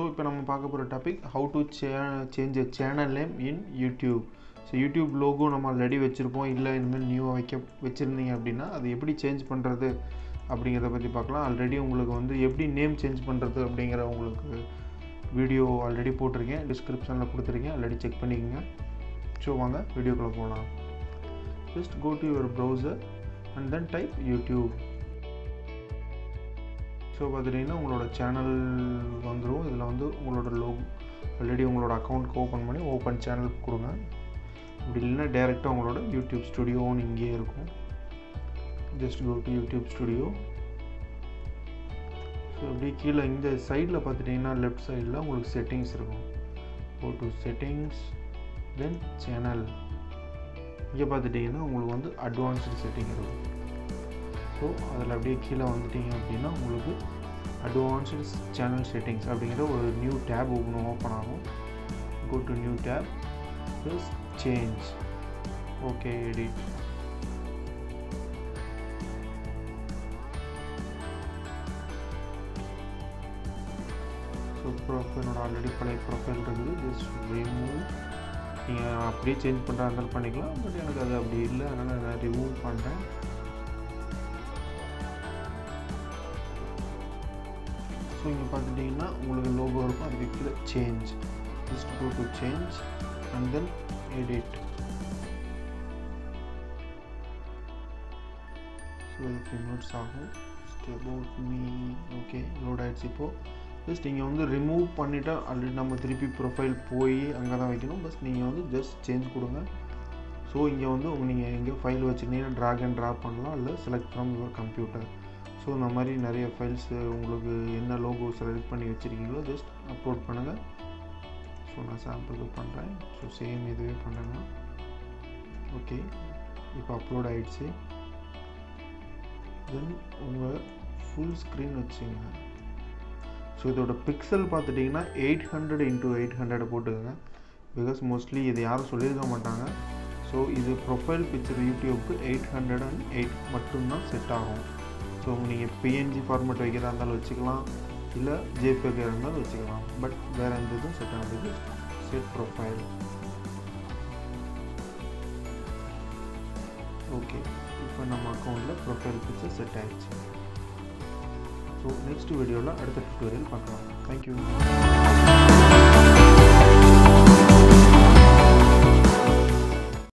இப்போ நம்ம பார்க்க போகிற topic how to change a channel name in YouTube. So YouTube logo நம்ம ஆல்ரெடி வச்சுருப்போம், இல்லை இனிமேல் நியூவாக வச்சுருந்தீங்க அப்படின்னா அது எப்படி சேஞ்ச் பண்ணுறது அப்படிங்கிறத பற்றி பார்க்கலாம். ஆல்ரெடி உங்களுக்கு வந்து எப்படி நேம் சேஞ்ச் பண்ணுறது அப்படிங்கிற உங்களுக்கு வீடியோ ஆல்ரெடி போட்டிருக்கேன், டிஸ்கிரிப்ஷனில் கொடுத்துருக்கேன், ஆல்ரெடி செக் பண்ணிக்கோங்க. ஸோ வாங்க வீடியோக்குள்ளே போகலாம். Just go to your browser and then type YouTube. So பார்த்துட்டிங்கன்னா உங்களோட சேனல் வந்துடும். இதில் வந்து உங்களோட லோகோ ஆல்ரெடி உங்களோட அக்கௌண்ட்க்கு ஓப்பன் பண்ணி ஓப்பன் சேனல் கொடுங்க. அப்படி இல்லைன்னா டேரெக்டாக உங்களோட யூடியூப் ஸ்டுடியோன்னு இங்கேயே இருக்கும். Just go to YouTube studio. So அப்படியே கீழே இந்த சைடில் பார்த்துட்டிங்கன்னா லெஃப்ட் சைடில் உங்களுக்கு செட்டிங்ஸ் இருக்கும். Go to settings, then channel. இங்கே பார்த்துட்டிங்கன்னா உங்களுக்கு வந்து அட்வான்ஸ்டு செட்டிங் இருக்கும். ஸோ அதில் அப்படியே கீழே வந்துட்டிங்க அப்படின்னா உங்களுக்கு அட்வான்ஸ்டு சேனல் செட்டிங்ஸ் அப்படிங்கிற ஒரு நியூ டேப் ஓப்பன் ஆகும். Go to new tab, plus change, okay, edit. So ப்ரொஃபைலோட ஆல்ரெடி பழைய ப்ரொஃபைல் இருக்குது. Just remove. நீங்கள் அப்படியே சேஞ்ச் பண்ணுறா இருந்தாலும் பண்ணிக்கலாம், பட் எனக்கு அது அப்படி இல்லை, அதனால் நான் ரிமூவ் பண்ணுறேன். ஸோ இங்கே பார்த்துட்டிங்கன்னா உங்களுக்கு லோகோ இருக்கும், அதுக்கு கீழே change. Just go to change and then edit. So இது 5 minutes ஆகும். Just about me, okay, load ஆகிடுச்சு. இப்போது ஜஸ்ட் இங்கே வந்து ரிமூவ் பண்ணிவிட்டு ஆல்ரெடி நம்ம திருப்பி ப்ரொஃபைல் போய் அங்கே தான் வைக்கணும். பஸ் நீங்கள் வந்து ஜஸ்ட் சேஞ்ச் கொடுங்க. ஸோ இங்கே வந்து நீங்கள் எங்கேயோ ஃபைல் வச்சுருந்தீங்கன்னா ட்ராக் அண்ட் ட்ராப் பண்ணலாம், இல்லை select from your computer. So இந்த மாதிரி நிறைய ஃபைல்ஸ் உங்களுக்கு என்ன லோகோ செலக்ட் பண்ணி வச்சுருக்கீங்களோ ஜஸ்ட் அப்லோட் பண்ணுங்கள். ஸோ நான் சாம்பிளுக்கு பண்ணுறேன். ஸோ சேம் இதுவே பண்ணுறேன்னா ஓகே, இப்போ அப்லோட் ஆகிடுச்சு. தென் உங்கள் ஃபுல் ஸ்க்ரீன் வச்சுங்க. ஸோ இதோட பிக்சல் பார்த்துட்டிங்கன்னா 800 × 800 போட்டுக்கோங்க. பிகாஸ் மோஸ்ட்லி இது யாரும் சொல்லியிருக்க மாட்டாங்க. ஸோ இது ப்ரொஃபைல் பிக்சர் யூடியூப்க்கு 808 மட்டும்தான் செட் ஆகும். ஸோ நீங்கள் பிஎன்ஜி ஃபார்மேட் வைக்கிறதா இருந்தாலும் வச்சுக்கலாம், இல்லை ஜேபிஜி இருந்தாலும் வச்சுக்கலாம், பட் வேறு எந்த இதுவும் செட் ஆகுது. Set profile, okay. இப்போ நம்ம அக்கௌண்ட்டில் ப்ரொஃபைல் பிக்சர் செட் ஆகிடுச்சு. ஸோ நெக்ஸ்ட் வீடியோவில் அடுத்த டுட்டோரியல் பார்க்கலாம். தேங்க்யூ.